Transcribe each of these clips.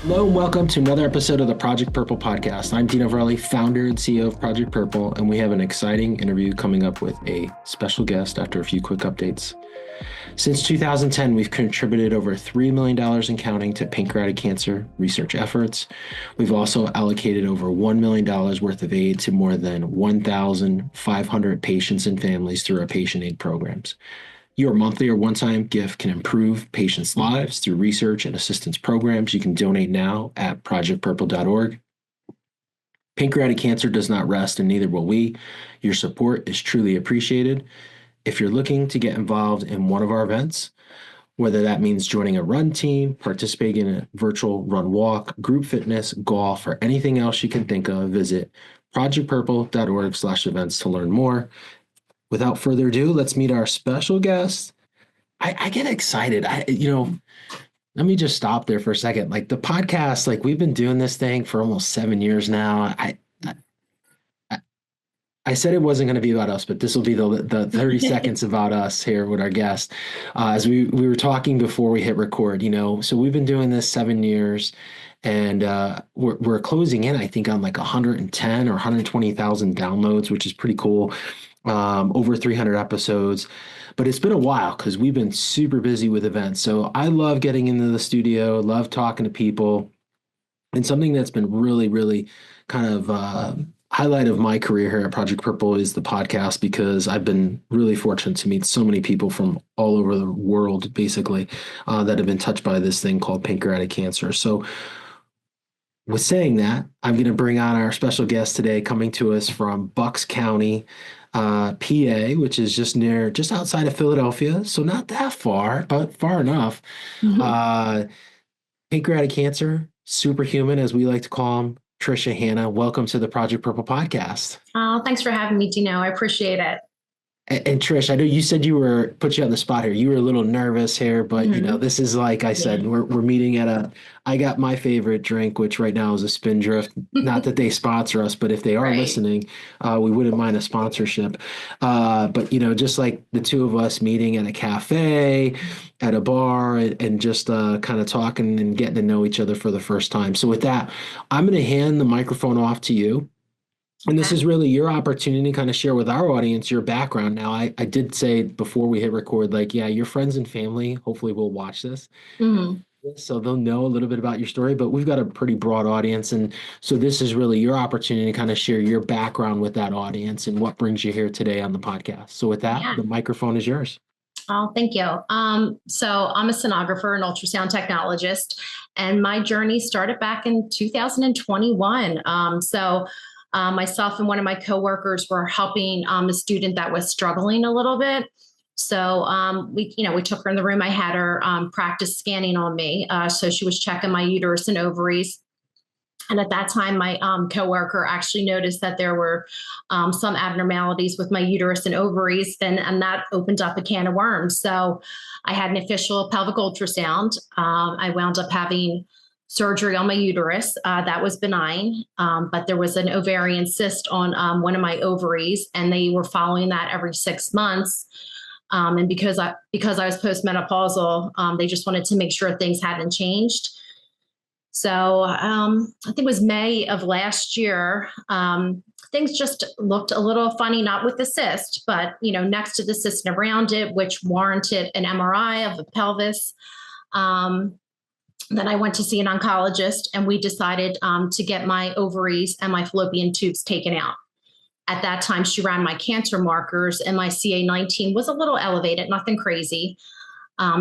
Hello and welcome to another episode of the Project Purple podcast. I'm Dino Varelli, founder and CEO of Project Purple, and we have an exciting interview coming up with a special guest after a few quick updates. Since 2010, we've contributed over $3 million and counting to pancreatic cancer research efforts. We've also allocated over $1 million worth of aid to more than 1,500 patients and families through our patient aid programs. Your monthly or one-time gift can improve patients' lives through research and assistance programs. You can donate now at projectpurple.org. Pancreatic cancer does not rest, and neither will we. Your support is truly appreciated. If you're looking to get involved in one of our events, whether that means joining a run team, participating in a virtual run walk, group fitness, golf, or anything else you can think of, visit projectpurple.org/events to learn more. Without further ado, let's meet our special guest. I get excited. Let me just stop there for a second. Like the podcast, like we've been doing this thing for almost 7 years now. I said it wasn't going to be about us, but this will be the 30 seconds about us here with our guest. As we were talking before we hit record, so we've been doing this 7 years, and we're closing in, I think, on like 110 or 120,000 downloads, which is pretty cool. Over 300 episodes, but it's been a while because we've been super busy with events. So I love getting into the studio, love talking to people, and something that's been really, really kind of highlight of my career here at Project Purple is the podcast, because I've been really fortunate to meet so many people from all over the world, basically, that have been touched by this thing called pancreatic cancer. So with saying that, I'm going to bring on our special guest today, coming to us from Bucks County, PA, which is just outside of Philadelphia. So not that far, but far enough. Mm-hmm. Pancreatic cancer, superhuman, as we like to call them. Tricia Hanna, welcome to the Project Purple podcast. Oh, thanks for having me, Dino. I appreciate it. And Trish, I know you said put you on the spot here. You were a little nervous here, but this is, like I said, we're meeting at I got my favorite drink, which right now is a Spindrift. Not that they sponsor us, but if they are listening, we wouldn't mind a sponsorship. But just like the two of us meeting at a cafe, at a bar, and just kind of talking and getting to know each other for the first time. So with that, I'm going to hand the microphone off to you. And this is really your opportunity to kind of share with our audience your background. Now, I did say before we hit record, your friends and family hopefully will watch this. Mm-hmm. So they'll know a little bit about your story, but we've got a pretty broad audience. And so this is really your opportunity to kind of share your background with that audience and what brings you here today on the podcast. So with that, the microphone is yours. Oh, thank you. So I'm a stenographer and ultrasound technologist, and my journey started back in 2021. Myself and one of my coworkers were helping a student that was struggling a little bit. So we took her in the room. I had her practice scanning on me. So she was checking my uterus and ovaries. And at that time, my coworker actually noticed that there were some abnormalities with my uterus and ovaries, and that opened up a can of worms. So I had an official pelvic ultrasound. I wound up having surgery on my uterus. That was benign, but there was an ovarian cyst on one of my ovaries, and they were following that every 6 months. And because I was postmenopausal, they just wanted to make sure things hadn't changed. So I think it was May of last year. Things just looked a little funny, not with the cyst, but next to the cyst and around it, which warranted an MRI of the pelvis. Then I went to see an oncologist, and we decided to get my ovaries and my fallopian tubes taken out. At that time, she ran my cancer markers, and my CA19 was a little elevated, nothing crazy.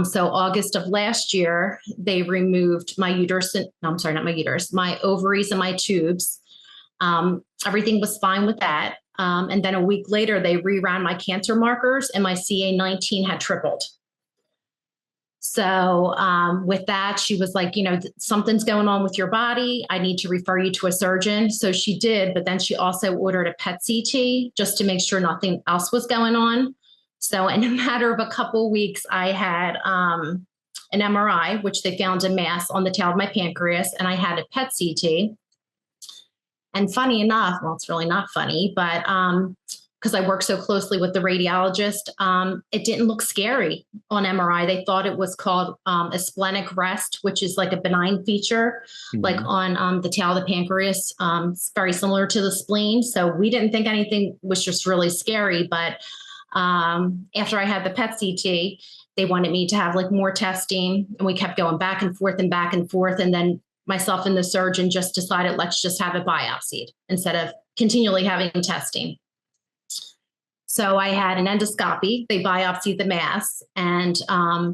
So August of last year, they removed my my ovaries and my tubes. Everything was fine with that. And then a week later, they reran my cancer markers, and my CA19 had tripled. So with that, she was like, something's going on with your body. I need to refer you to a surgeon. So she did, but then she also ordered a PET CT just to make sure nothing else was going on. So in a matter of a couple of weeks, I had an MRI, which they found a mass on the tail of my pancreas, and I had a PET CT. And funny enough, well, it's really not funny, but because I work so closly with the radiologist, it didn't look scary on MRI. They thought it was called a splenic rest, which is like a benign feature, like on the tail of the pancreas. It's very similar to the spleen. So we didn't think anything was just really scary. But after I had the PET CT, they wanted me to have like more testing, and we kept going back and forth and back and forth. And then myself and the surgeon just decided, let's just have it biopsied instead of continually having testing. So I had an endoscopy. They biopsied the mass, and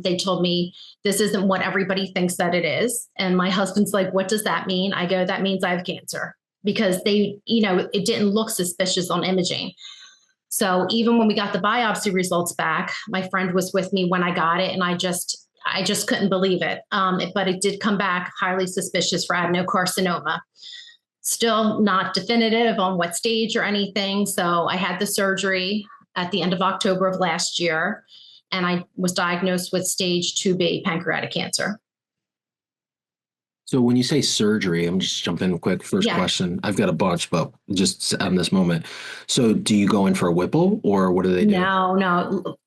they told me this isn't what everybody thinks that it is. And my husband's like, what does that mean? I go, that means I have cancer, because they, it didn't look suspicious on imaging. So even when we got the biopsy results back, my friend was with me when I got it, and I just couldn't believe it. But it did come back highly suspicious for adenocarcinoma. Still not definitive on what stage or anything. So I had the surgery at the end of October of last year, and I was diagnosed with stage 2B pancreatic cancer. So when you say surgery, I'm just jumping in quick. First question. I've got a bunch, but just on this moment. So do you go in for a Whipple, or what do they do? No.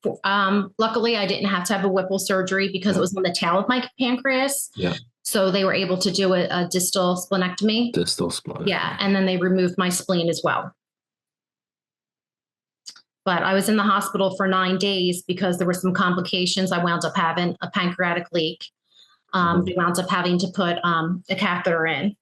Luckily, I didn't have to have a Whipple surgery because it was on the tail of my pancreas. Yeah. So they were able to do a distal splenectomy. Distal splenectomy. Yeah. And then they removed my spleen as well. But I was in the hospital for 9 days because there were some complications. I wound up having a pancreatic leak. They wound up having to put a catheter in.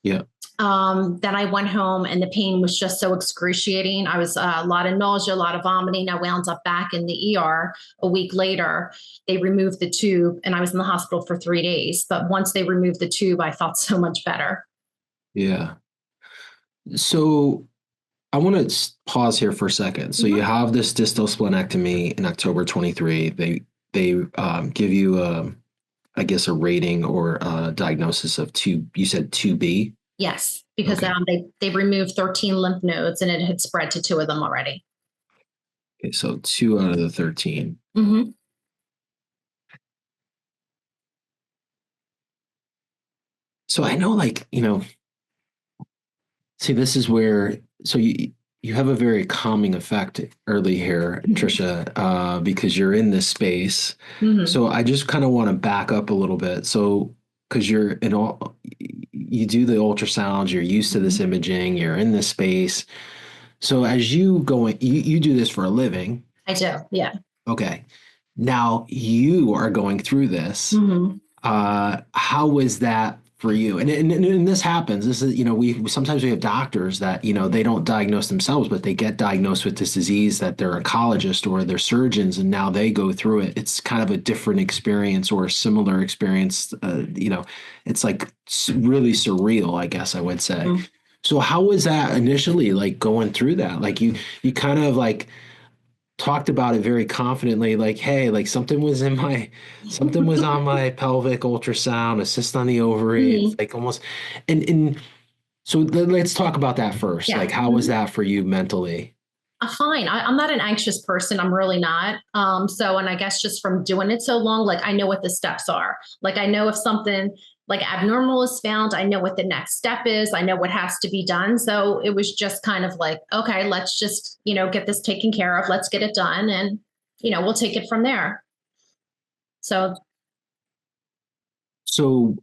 Yeah. Then I went home, and the pain was just so excruciating. I was a lot of nausea, a lot of vomiting. I wound up back in the ER a week later. They removed the tube, and I was in the hospital for 3 days. But once they removed the tube, I felt so much better. Yeah. So I want to pause here for a second. So you have this distal splenectomy in October 23. They give you I guess a rating or a diagnosis of you said 2B? Yes, because they removed 13 lymph nodes, and it had spread to 2 of them already. Okay, so 2 out of the 13. So I know, see, this is where, so you have a very calming effect early here, Trisha, because you're in this space. So I just kind of want to back up a little bit. So, because you do the ultrasounds, you're used to this imaging, you're in this space. So as you do this for a living. I do, yeah. Okay. Now you are going through this. How was that for you? And this happens. This is, sometimes we have doctors that, they don't diagnose themselves, but they get diagnosed with this disease that they're oncologists or they're surgeons, and now they go through it. It's kind of a different experience or a similar experience. It's like really surreal, I guess I would say. So how was that initially, like going through that? Like you kind of like talked about it very confidently, like, hey, like something was on my pelvic ultrasound, a cyst on the ovary. It's like almost, and so let's talk about that first. Like, how was that for you mentally? Fine. I'm not an anxious person. I'm really not. And I guess just from doing it so long, like I know what the steps are. Like I know if something like abnormal is found, I know what the next step is. I know what has to be done. So it was just kind of like, okay, let's just, get this taken care of. Let's get it done. And, we'll take it from there. So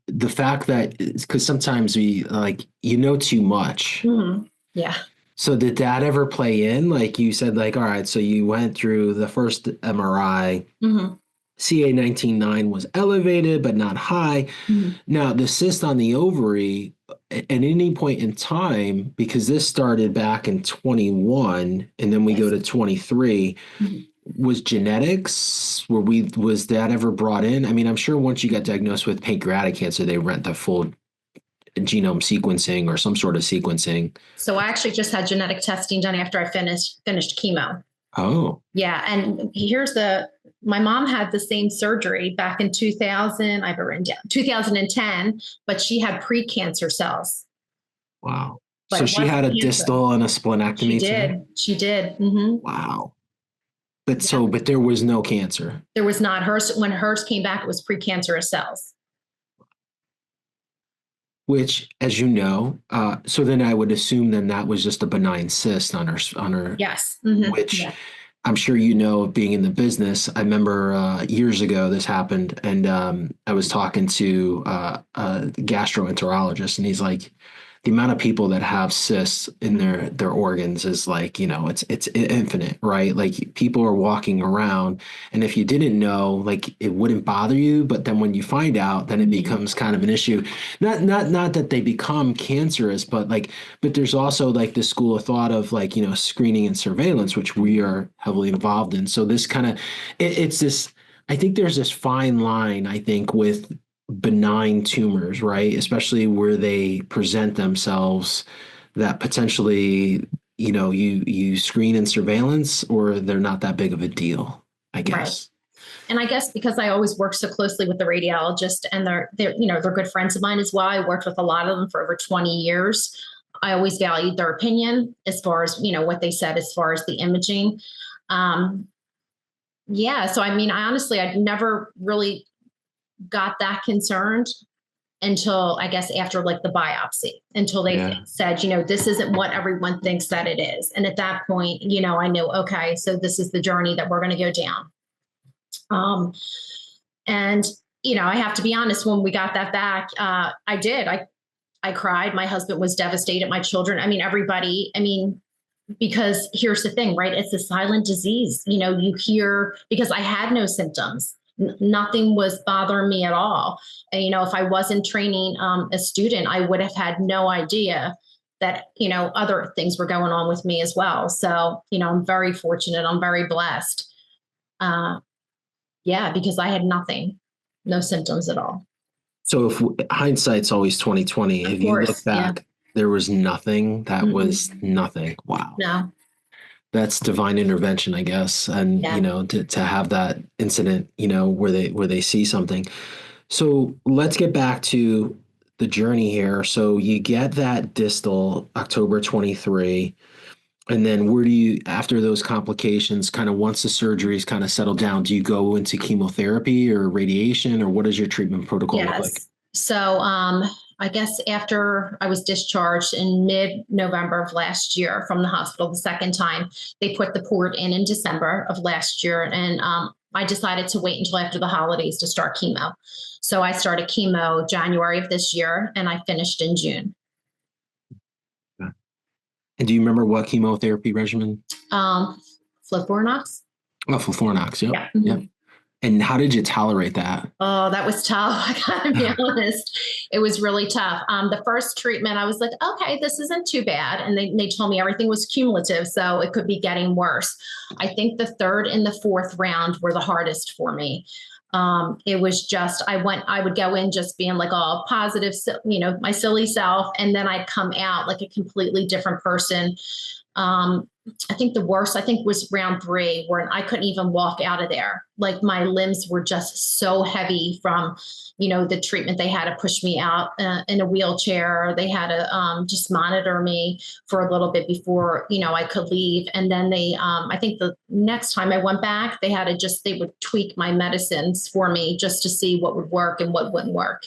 the fact that, because sometimes we too much. Yeah. So did that ever play in? Like you said, like, all right, so you went through the first MRI. CA19-9 was elevated, but not high. Now, the cyst on the ovary, at any point in time, because this started back in 21, and then we go to 23, was genetics? Was that ever brought in? I mean, I'm sure once you got diagnosed with pancreatic cancer, they rent the full genome sequencing or some sort of sequencing. So I actually just had genetic testing done after I finished chemo. Oh. Yeah. And my mom had the same surgery back in 2000, I've written down 2010, but she had pre-cancer cells. Wow. But so she had a distal and a splenectomy too? She did. Wow. But there was no cancer. There was not. When hers came back, it was precancerous cells. which, as you know, so then I would assume then that was just a benign cyst on her, Yes. Hmm. which Yeah. I'm sure you know, being in the business. I remember years ago this happened, and I was talking to a gastroenterologist, and he's like, the amount of people that have cysts in their organs is like, it's infinite, right? Like people are walking around, and if you didn't know, like it wouldn't bother you, but then when you find out, then it becomes kind of an issue. Not that they become cancerous, but there's also like this school of thought of like, screening and surveillance, which we are heavily involved in. So this kind of, it's this, I think there's this fine line, I think, with benign tumors, right? Especially where they present themselves that potentially, you screen and surveillance, or they're not that big of a deal, I Right. guess. And I guess because I always worked so closely with the radiologist, and they're good friends of mine as well. I worked with a lot of them for over 20 years. I always valued their opinion as far as, what they said as far as the imaging. Um, yeah. So, I mean, I'd never really got that concerned until I guess after like the biopsy, until they Yeah. said, this isn't what everyone thinks that it is. And at that point, I knew, okay, so this is the journey that we're going to go down. Um, and I have to be honest, when we got that back, I did. I cried. My husband was devastated. My children, I mean, everybody, because here's the thing, right? It's a silent disease. You hear, because I had no symptoms. Nothing was bothering me at all. And, if I wasn't training a student, I would have had no idea that, other things were going on with me as well. So, I'm very fortunate. I'm very blessed. Yeah, because I had nothing, no symptoms at all. So if hindsight's always 2020, Of if you look course. Yeah. back, there was nothing. That was nothing. Wow. No. That's divine intervention, I guess. And, Yeah. to have that incident, where they see something. So let's get back to the journey here. So you get that distal October 23. And then where do you, after those complications, kind of once the surgery's kind of settled down, do you go into chemotherapy or radiation, or what does your treatment protocol look like? Yes. So, I guess after I was discharged in mid-November of last year from the hospital the second time, they put the port in December of last year. And I decided to wait until after the holidays to start chemo. So I started chemo January of this year, and I finished in June. And do you remember what chemotherapy regimen? Fliporox. Oh, FOLFIRINOX. Yep. Yeah. Yep. And how did you tolerate that? Oh, that was tough. I gotta be honest. It was really tough. The first treatment, I was like, okay, this isn't too bad. And they told me everything was cumulative, so it could be getting worse. I think the third and the fourth round were the hardest for me. It was just, I would go in just being like all positive, my silly self. And then I'd come out like a completely different person. I think the worst, was round 3, where I couldn't even walk out of there. Like my limbs were just so heavy from, the treatment. They had to push me out in a wheelchair. They had to just monitor me for a little bit before, I could leave. And then I think the next time I went back, they would tweak my medicines for me just to see what would work and what wouldn't work.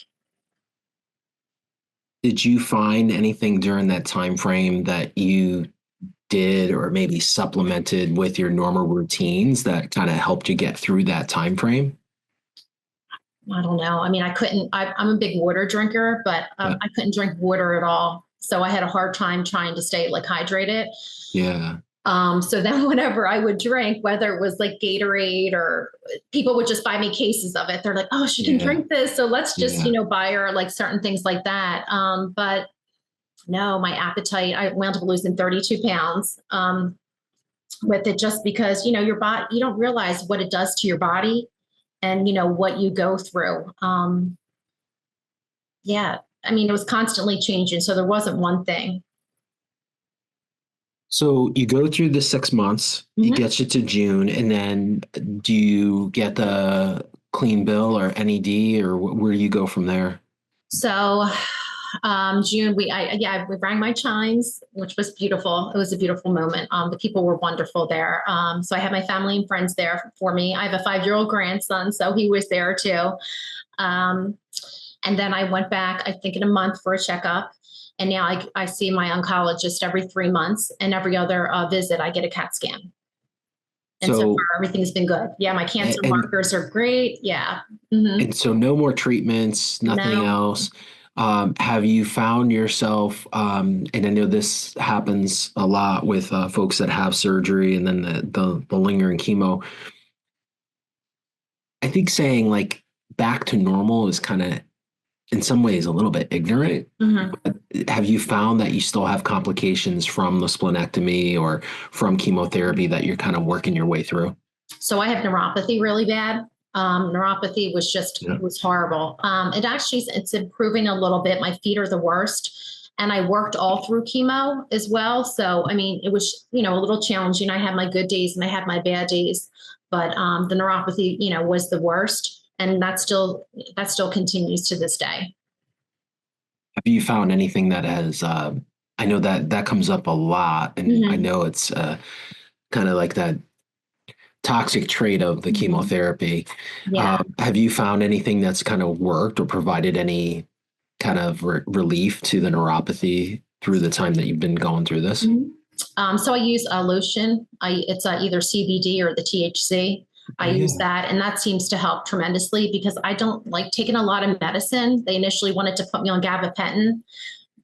Did you find anything during that time frame that you did or maybe supplemented with your normal routines that kind of helped you get through that time frame? I don't know. I'm a big water drinker, but I couldn't drink water at all. So I had a hard time trying to stay like hydrated. Yeah. So then whenever I would drink, whether it was like Gatorade, or people would just buy me cases of it. They're like, oh, she can drink this. So let's just, buy her like certain things like that. But no, my appetite, I wound up losing 32 pounds with it, just because, your body, you don't realize what it does to your body and, what you go through. Yeah. It was constantly changing. So there wasn't one thing. So you go through the 6 months, you get you to June, and then do you get the clean bill or NED, or where do you go from there? So June, we rang my chimes, which was beautiful. It was a beautiful moment. The people were wonderful there. So I had my family and friends there for me. I have a 5-year-old grandson, so he was there too. And then I went back, I think in a month for a checkup. And now I see my oncologist every 3 months, and every other visit I get a CAT scan. And so So, far everything's been good. Yeah, my cancer and markers are great. Yeah. Mm-hmm. and so no more treatments, nothing No. else. Have you found yourself, and I know this happens a lot with folks that have surgery and then the lingering chemo. I think saying like back to normal is kind of in some ways a little bit ignorant. Mm-hmm. But have you found that you still have complications from the splenectomy or from chemotherapy that you're kind of working your way through? So I have neuropathy really bad. Neuropathy Yeah. was horrible. It's improving a little bit. My feet are the worst. And I worked all through chemo as well. So, I mean, it was, a little challenging. I had my good days and I had my bad days, but the neuropathy, was the worst. And that still continues to this day. Have you found anything that has, I know that that comes up a lot, and I Mm-hmm. know it's kind of like that toxic trait of the Mm-hmm. chemotherapy. Yeah. Have you found anything that's kind of worked or provided any kind of relief to the neuropathy through the time that you've been going through this? Mm-hmm. So I use a lotion. It's either CBD or the THC. I Oh use yeah, that, and that seems to help tremendously because I don't like taking a lot of medicine. They initially wanted to put me on gabapentin,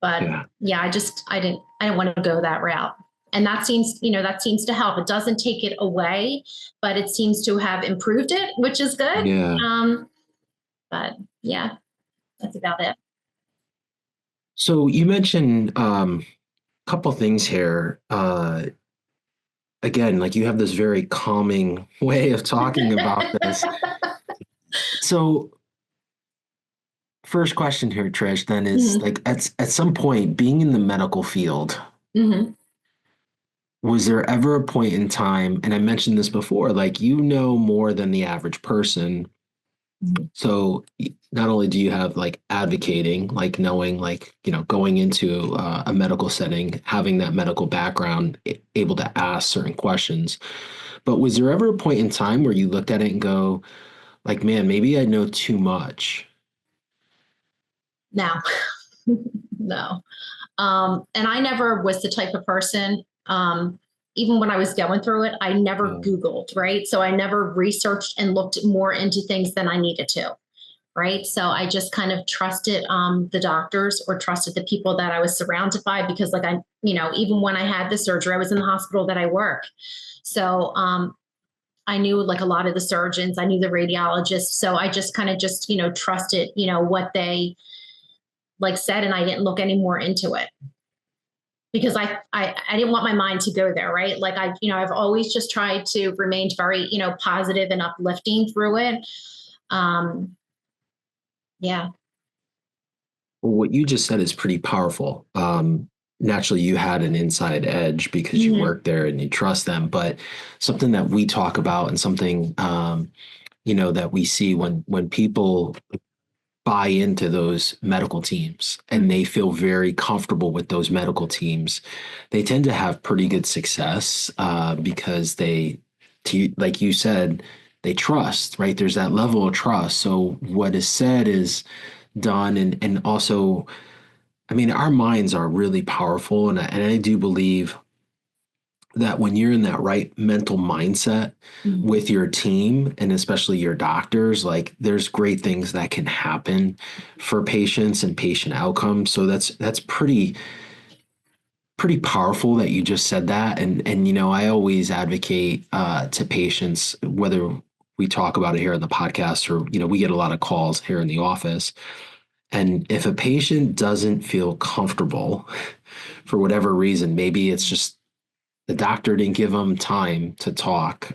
but yeah, yeah, I didn't want to go that route. And that seems to help. It doesn't take it away, but it seems to have improved it, which is good. yeah. But yeah, that's about it. So you mentioned a couple things here. Again, like you have this very calming way of talking about this. So first question here, Trish, then is Mhm. like at some point being in the medical field, Mhm. was there ever a point in time, and I mentioned this before, like you know more than the average person. Mhm. So not only do you have like advocating, like knowing, like, going into a medical setting, having that medical background, able to ask certain questions, but was there ever a point in time where you looked at it and go, like, man, maybe I know too much? No, no. And I never was the type of person, even when I was going through it, I never Yeah. Googled, right? So I never researched and looked more into things than I needed to, right? So I just kind of trusted the doctors or trusted the people that I was surrounded by because, like, even when I had the surgery, I was in the hospital that I work. So I knew like a lot of the surgeons, I knew the radiologists. So I just kind of trusted, what they like said, and I didn't look any more into it because I didn't want my mind to go there, right? Like I've always just tried to remain very, positive and uplifting through it. Um, yeah. Well, what you just said is pretty powerful. Naturally, you had an inside edge because you Mm-hmm. work there and you trust them. But something that we talk about and something that we see when people buy into those medical teams and Mm-hmm. they feel very comfortable with those medical teams, they tend to have pretty good success because like you said, they trust, right? There's that level of trust. So what is said is done, and also, I mean, our minds are really powerful, and I do believe that when you're in that right mental mindset Mm-hmm. with your team and especially your doctors, like there's great things that can happen for patients and patient outcomes. So that's pretty powerful that you just said that. And I always advocate to patients, whether we talk about it here in the podcast or we get a lot of calls here in the office. And if a patient doesn't feel comfortable for whatever reason, maybe it's just the doctor didn't give them time to talk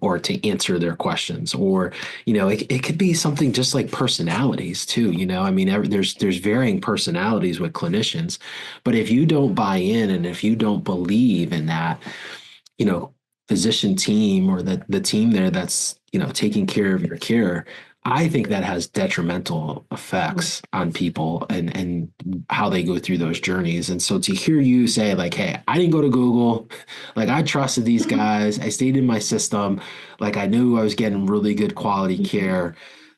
or to answer their questions, or it could be something just like personalities too. I mean, there's varying personalities with clinicians, but if you don't buy in and if you don't believe in that, you know, physician team or the team there that's, taking care of your care, I think that has detrimental effects on people and how they go through those journeys. And so to hear you say like, hey, I didn't go to Google, like I trusted these guys, I stayed in my system, like I knew I was getting really good quality care.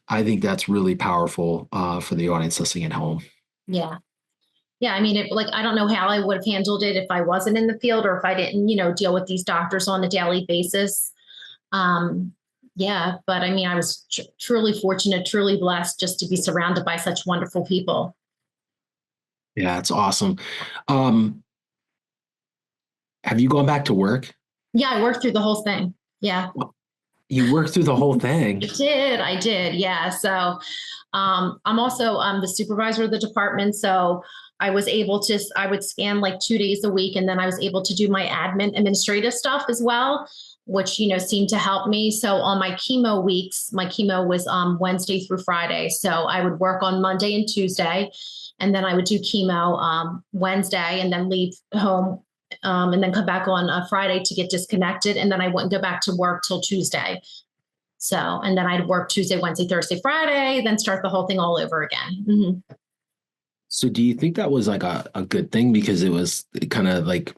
I think that's really powerful for the audience listening at home. Yeah. Yeah. I mean, like, I don't know how I would have handled it if I wasn't in the field or if I didn't, deal with these doctors on a daily basis. Um, yeah. But I mean, I was truly fortunate, truly blessed just to be surrounded by such wonderful people. Yeah, it's awesome. Um, have you gone back to work? Yeah. I worked through the whole thing. Yeah. You worked through the whole thing. I did. Yeah. So I'm also the supervisor of the department. So I would scan like 2 days a week. And then I was able to do my administrative stuff as well, which, seemed to help me. So on my chemo weeks, my chemo was Wednesday through Friday. So I would work on Monday and Tuesday. And then I would do chemo Wednesday and then leave home and then come back on a Friday to get disconnected. And then I wouldn't go back to work till Tuesday. So, and then I'd work Tuesday, Wednesday, Thursday, Friday, then start the whole thing all over again. Mm-hmm. So do you think that was like a good thing because it was kind of like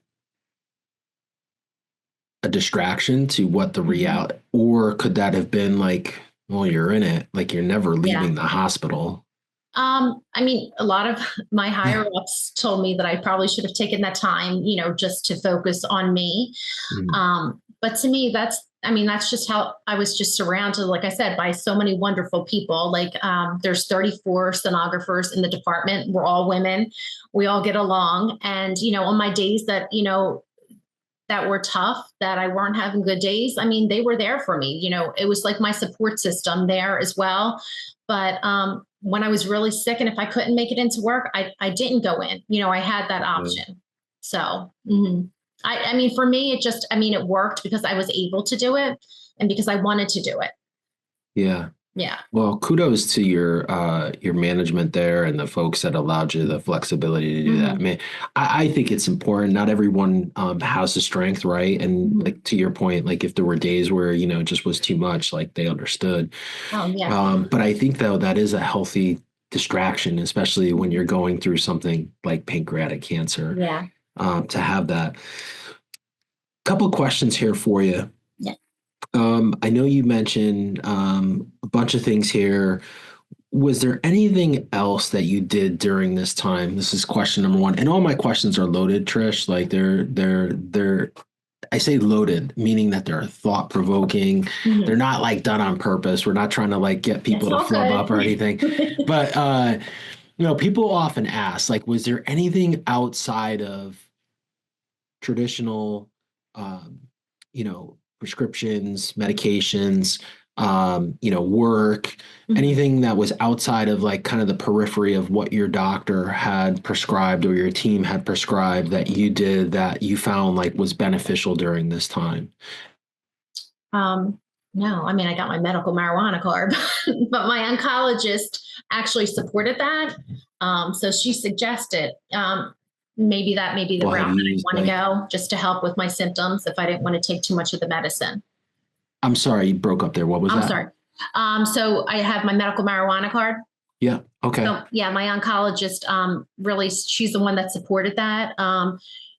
a distraction to what the reality, or could that have been like, well, you're in it, like you're never leaving the hospital? I mean, a lot of my higher ups told me that I probably should have taken that time, just to focus on me. Mm. But to me, that's just how I was just surrounded, like I said, by so many wonderful people. Like there's 34 stenographers in the department. We're all women. We all get along. And, on my days that, that were tough, that I weren't having good days, I mean, they were there for me. It was like my support system there as well. But when I was really sick and if I couldn't make it into work, I didn't go in. I had that option. So, I mean, for me, it worked because I was able to do it and because I wanted to do it. Yeah. Yeah. Well, kudos to your management there and the folks that allowed you the flexibility to do that. I mean, I think it's important. Not everyone has the strength, right? And like to your point, like if there were days where it just was too much, like they understood. Oh yeah. But I think though that is a healthy distraction, especially when you're going through something like pancreatic cancer. Yeah. To have that. Couple questions here for you. Yeah. I know you mentioned a bunch of things here. Was there anything else that you did during this time? This is question number one. And all my questions are loaded, Trish. Like they're I say loaded, meaning that they're thought provoking. Mm-hmm. They're not like done on purpose. We're not trying to like get people to flub up or anything. But people often ask, like, was there anything outside of traditional prescriptions, medications, work, anything that was outside of like kind of the periphery of what your doctor had prescribed or your team had prescribed that you did that you found like was beneficial during this time? No, I mean, I got my medical marijuana card, but my oncologist actually supported that. So she suggested, maybe that may be the route that I want to go just to help with my symptoms if I didn't want to take too much of the medicine. I'm sorry, you broke up there. What was that? I'm sorry. So I have my medical marijuana card. Yeah. Okay. So yeah, my oncologist, really, she's the one that supported that.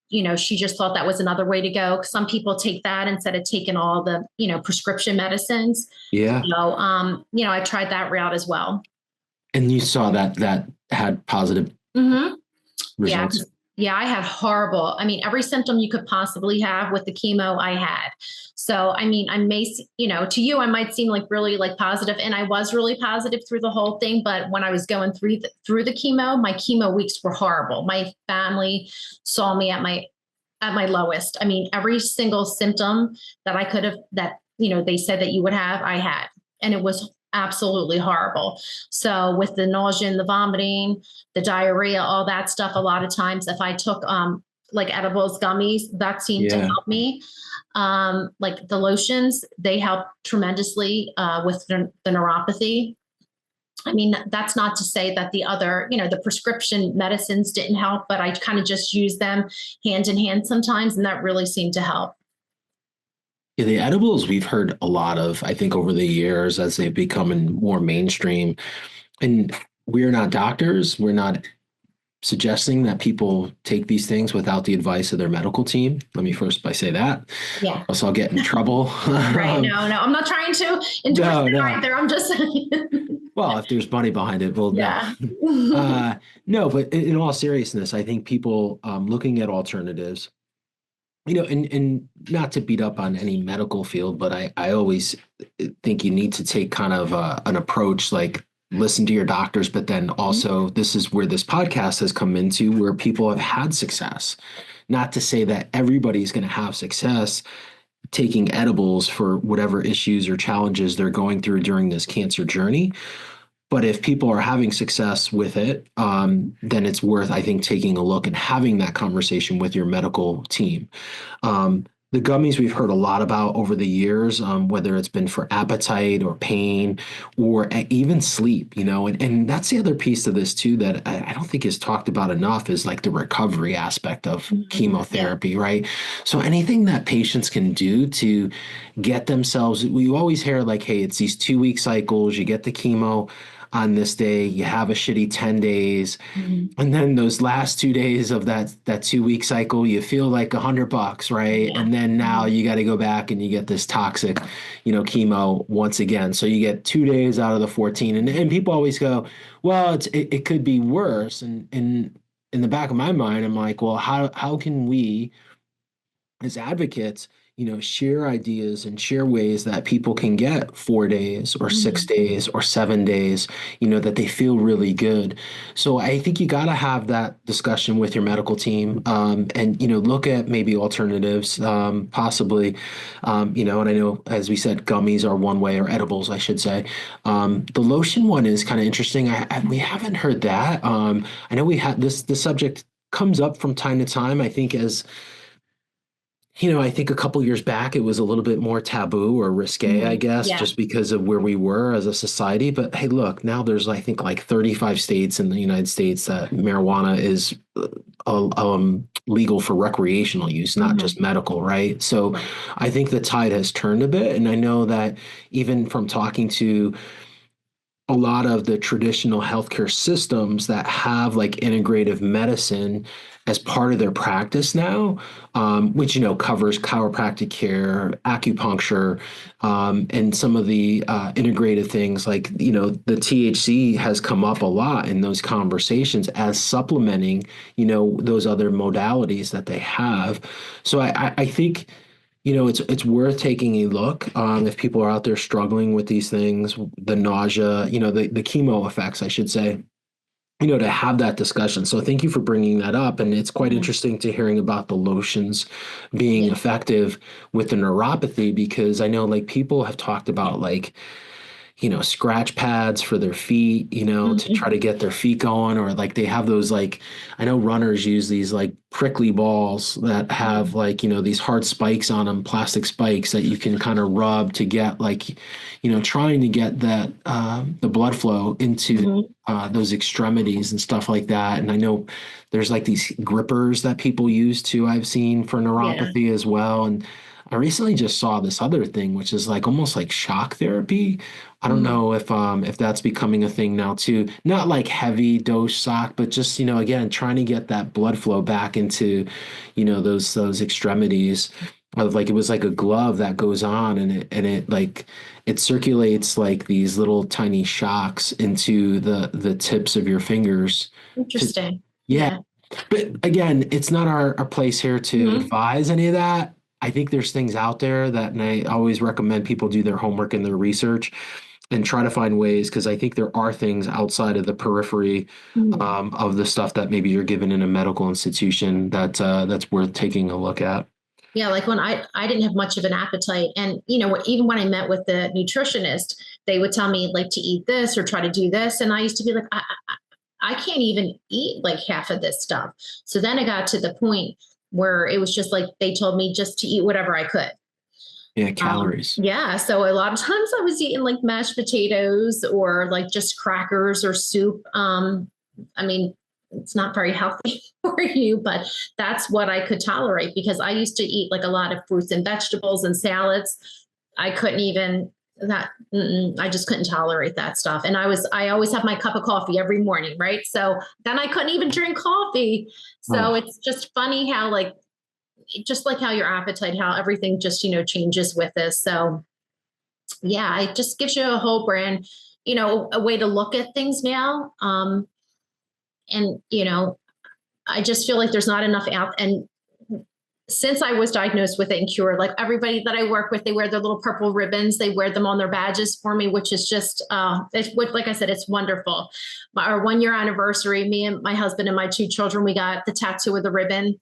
She just thought that was another way to go. Some people take that instead of taking all the, prescription medicines. Yeah. So, I tried that route as well. And you saw that had positive results. Yeah, I had every symptom you could possibly have with the chemo I had. So, I mean, I may, to you, I might seem like really like positive, and I was really positive through the whole thing. But when I was going through the chemo, my chemo weeks were horrible. My family saw me at my lowest. I mean, every single symptom that I could have, that, they said that you would have, I had, and it was absolutely horrible. So with the nausea and the vomiting, the diarrhea, all that stuff, a lot of times if I took like edibles, gummies, that seemed to help me. Like the lotions, they help tremendously with the neuropathy. I mean, that's not to say that the other, the prescription medicines didn't help, but I kind of just use them hand in hand sometimes, and that really seemed to help. Yeah, the edibles we've heard a lot of, I think, over the years as they've become more mainstream. And we're not doctors. We're not suggesting that people take these things without the advice of their medical team. Let me first by say that. Yeah. Else I'll get in trouble. Right. No, I'm not trying to endorse it No. either. I'm just saying. Well, if there's money behind it, well, no. Yeah. No, but in all seriousness, I think people looking at alternatives, and not to beat up on any medical field, but I always think you need to take kind of an approach like listen to your doctors, but then also this is where this podcast has come into where people have had success. Not to say that everybody's going to have success taking edibles for whatever issues or challenges they're going through during this cancer journey. But if people are having success with it, then it's worth, I think, taking a look and having that conversation with your medical team. The gummies we've heard a lot about over the years, whether it's been for appetite or pain or even sleep, and that's the other piece of this too that I don't think is talked about enough is like the recovery aspect of chemotherapy, right? So anything that patients can do to get themselves, we always hear like, hey, it's these 2-week cycles, you get the chemo on this day, you have a shitty 10 days. And then those last 2 days of that 2-week cycle, you feel like $100, right? Yeah. And then now you got to go back and you get this toxic, chemo once again. So you get 2 days out of the 14. And people always go, well, it could be worse. And in the back of my mind, I'm like, well, how can we as advocates, share ideas and share ways that people can get 4 days or 6 days or 7 days, that they feel really good. So I think you got to have that discussion with your medical team, and, look at maybe alternatives, possibly, and I know, as we said, gummies are one way, or edibles, I should say. The lotion one is kind of interesting. We haven't heard that. I know we had the subject comes up from time to time, I think, as I think a couple years back, it was a little bit more taboo or risque, I guess, just because of where we were as a society. But hey, look, now there's, I think, like 35 states in the United States that marijuana is legal for recreational use, not just medical, right? So I think the tide has turned a bit. And I know that even from talking to a lot of the traditional healthcare systems that have like integrative medicine as part of their practice now, which covers chiropractic care, acupuncture, and some of the integrated things like the THC has come up a lot in those conversations as supplementing those other modalities that they have. So I think it's worth taking a look if people are out there struggling with these things, the nausea, the chemo effects, I should say, to have that discussion. So thank you for bringing that up. And it's quite interesting to hearing about the lotions being effective with the neuropathy, because I know like people have talked about like, scratch pads for their feet, to try to get their feet going, or like they have those, like, I know runners use these like prickly balls that have like, these hard spikes on them, plastic spikes that you can kind of rub to get like, trying to get that, the blood flow into those extremities and stuff like that. And I know there's like these grippers that people use too, I've seen for neuropathy as well. And I recently just saw this other thing, which is like almost like shock therapy. I don't know if that's becoming a thing now too. Not like heavy dose shock, but just again trying to get that blood flow back into those extremities. Of like it was like a glove that goes on, and it like it circulates like these little tiny shocks into the tips of your fingers. Interesting. Yeah. But again, it's not our place here to advise any of that. I think there's things out there that, and I always recommend people do their homework and their research and try to find ways, because I think there are things outside of the periphery of the stuff that maybe you're given in a medical institution that that's worth taking a look at. Yeah, like when I didn't have much of an appetite, and even when I met with the nutritionist, they would tell me like to eat this or try to do this, and I used to be like, I can't even eat like half of this stuff. So then I got to the point where it was just like they told me just to eat whatever I could. Yeah, calories. Yeah. So a lot of times I was eating like mashed potatoes or like just crackers or soup. I mean, it's not very healthy for you, but that's what I could tolerate, because I used to eat like a lot of fruits and vegetables and salads. I couldn't even I just couldn't tolerate that stuff. And I always have my cup of coffee every morning, right? So then I couldn't even drink coffee. So Oh, it's just funny how like, just like how your appetite, how everything just, changes with this. So yeah, it just gives you a hope and, a way to look at things now. And, I just feel like there's not enough out. And since I was diagnosed with it and cured, like everybody that I work with, they wear their little purple ribbons. They wear them on their badges for me, which is just, like I said, it's wonderful. Our 1 year anniversary, me and my husband and my 2 children, we got the tattoo of the ribbon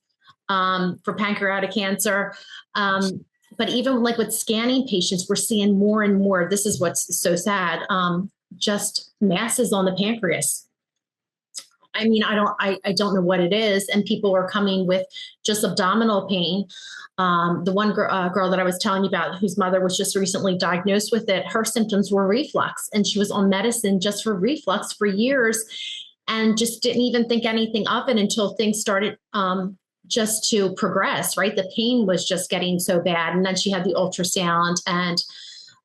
for pancreatic cancer. But even like with scanning patients, we're seeing more and more. This is what's so sad. Just masses on the pancreas. I mean, I don't know what it is. And people are coming with just abdominal pain. The one girl that I was telling you about, whose mother was just recently diagnosed with it, her symptoms were reflux, and she was on medicine just for reflux for years and just didn't even think anything of it until things started just to progress, right? The pain was just getting so bad. And then she had the ultrasound and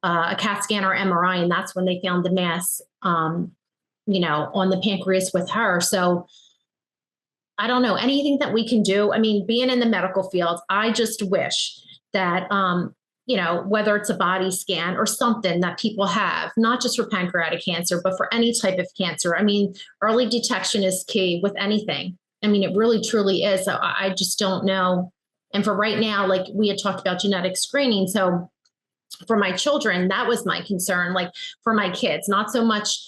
a CAT scan or MRI, and that's when they found the mass on the pancreas with her. So I don't know anything that we can do. I mean, being in the medical field, I just wish that, whether it's a body scan or something that people have, not just for pancreatic cancer, but for any type of cancer. I mean, early detection is key with anything. I mean, it really, truly is. So I just don't know. And for right now, like we had talked about genetic screening. So for my children, that was my concern, like for my kids, not so much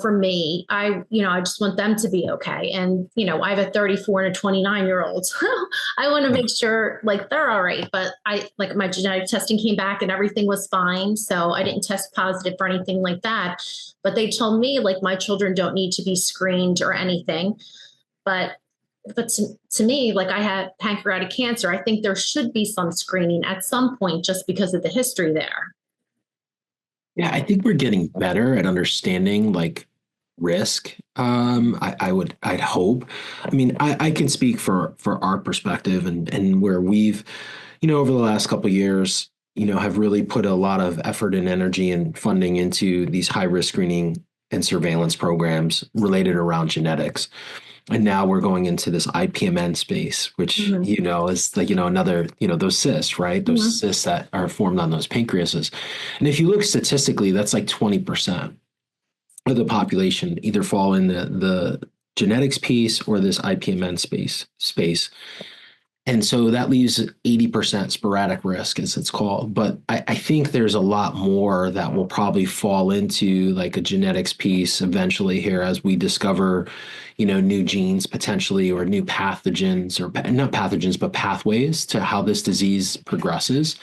for me. I just want them to be okay. And, I have a 34 and a 29-year-old. So I want to make sure like they're all right. But like my genetic testing came back and everything was fine. So I didn't test positive for anything like that. But they told me like my children don't need to be screened or anything. But to me, like I had pancreatic cancer, I think there should be some screening at some point just because of the history there. yeah, I think we're getting better at understanding like risk. I'd hope. I mean, I can speak for our perspective and where we've, over the last couple of years, have really put a lot of effort and energy and funding into these high risk screening and surveillance programs related around genetics. And now we're going into this IPMN space, which, Mhm. is like, another, those cysts, right? Those Mhm. cysts that are formed on those pancreases. And if you look statistically, that's like 20% of the population either fall in the genetics piece or this IPMN space. And so that leaves 80% sporadic risk, as it's called. But I think there's a lot more that will probably fall into like a genetics piece eventually here as we discover, new genes potentially or new pathogens or not pathogens, but pathways to how this disease progresses,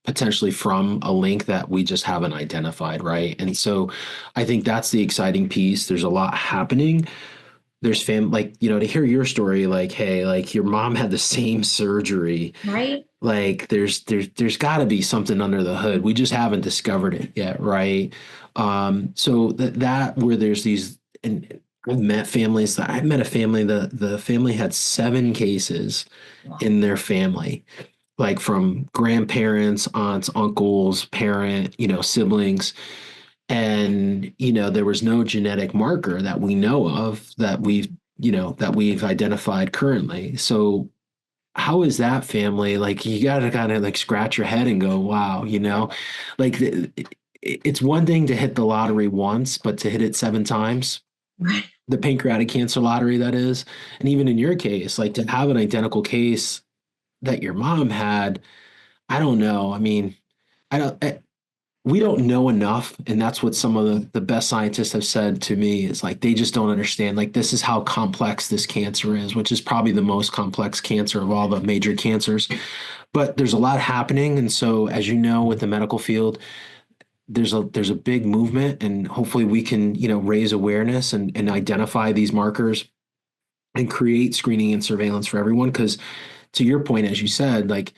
potentially from a link that we just haven't identified, right? And so I think that's the exciting piece. There's a lot happening. There's like, to hear your story, like, hey, like your mom had the same surgery. Right. Like there's got to be something under the hood. We just haven't discovered it yet, right? So that where there's these, and I've met a family, the family had 7 cases in their family, like from grandparents, aunts, uncles, parent, siblings. And, there was no genetic marker that we know of that we've identified currently. So how is that family? Like, you got to kind of like scratch your head and go, wow, like it's one thing to hit the lottery once, but to hit it 7 times, Right. the pancreatic cancer lottery, that is. And even in your case, like to have an identical case that your mom had, I don't know. I mean, I don't. We don't know enough, and that's what some of the best scientists have said to me is like they just don't understand, like this is how complex this cancer is, which is probably the most complex cancer of all the major cancers. But there's a lot happening, and so as you know, with the medical field, there's a big movement, and hopefully we can raise awareness and identify these markers and create screening and surveillance for everyone. Because to your point, as you said, like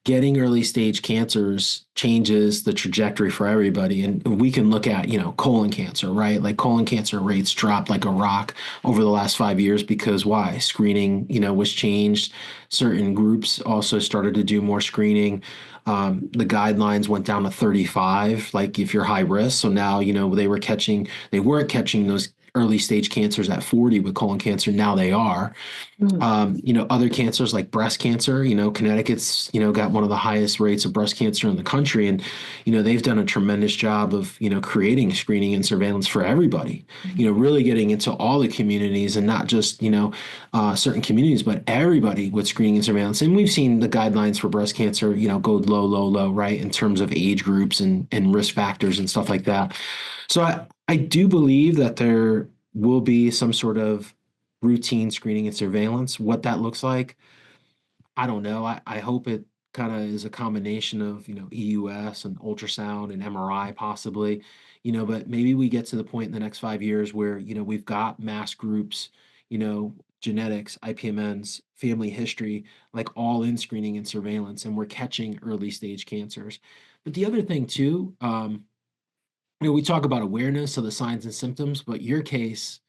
getting early stage cancers changes the trajectory for everybody. And we can look at, colon cancer, right? Like colon cancer rates dropped like a rock over the last 5 years because why? Screening, was changed. Certain groups also started to do more screening. The guidelines went down to 35, like if you're high risk. So now, they weren't catching those early stage cancers at 40 with colon cancer. Now they are. Mm. Other cancers like breast cancer, Connecticut's, got one of the highest rates of breast cancer in the country. And, they've done a tremendous job of, creating screening and surveillance for everybody, really getting into all the communities and not just, certain communities, but everybody with screening and surveillance. And we've seen the guidelines for breast cancer, go low, low, low, right, in terms of age groups and risk factors and stuff like that. So I do believe that there will be some sort of routine screening and surveillance. What that looks like, I don't know. I hope it kind of is a combination of, EUS and ultrasound and MRI possibly, but maybe we get to the point in the next 5 years where, we've got mass groups, genetics, IPMNs, family history, like all in screening and surveillance, and we're catching early stage cancers. But the other thing too, we talk about awareness of the signs and symptoms, but your case,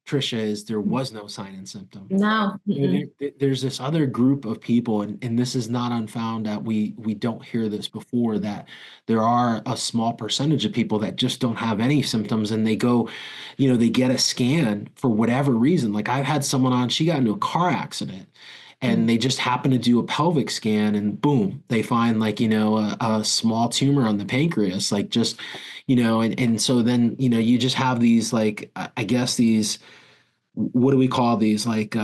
Trisha, is there was no sign and symptom, right? No. Mm-mm. There's this other group of people, and this is not unfound that we don't hear this before, that there are a small percentage of people that just don't have any symptoms and they go, they get a scan for whatever reason. Like I've had someone on, she got into a car accident and they just happen to do a pelvic scan and boom, they find like, a small tumor on the pancreas, like just, and so then, you just have these like, I guess these, what do we call these? Like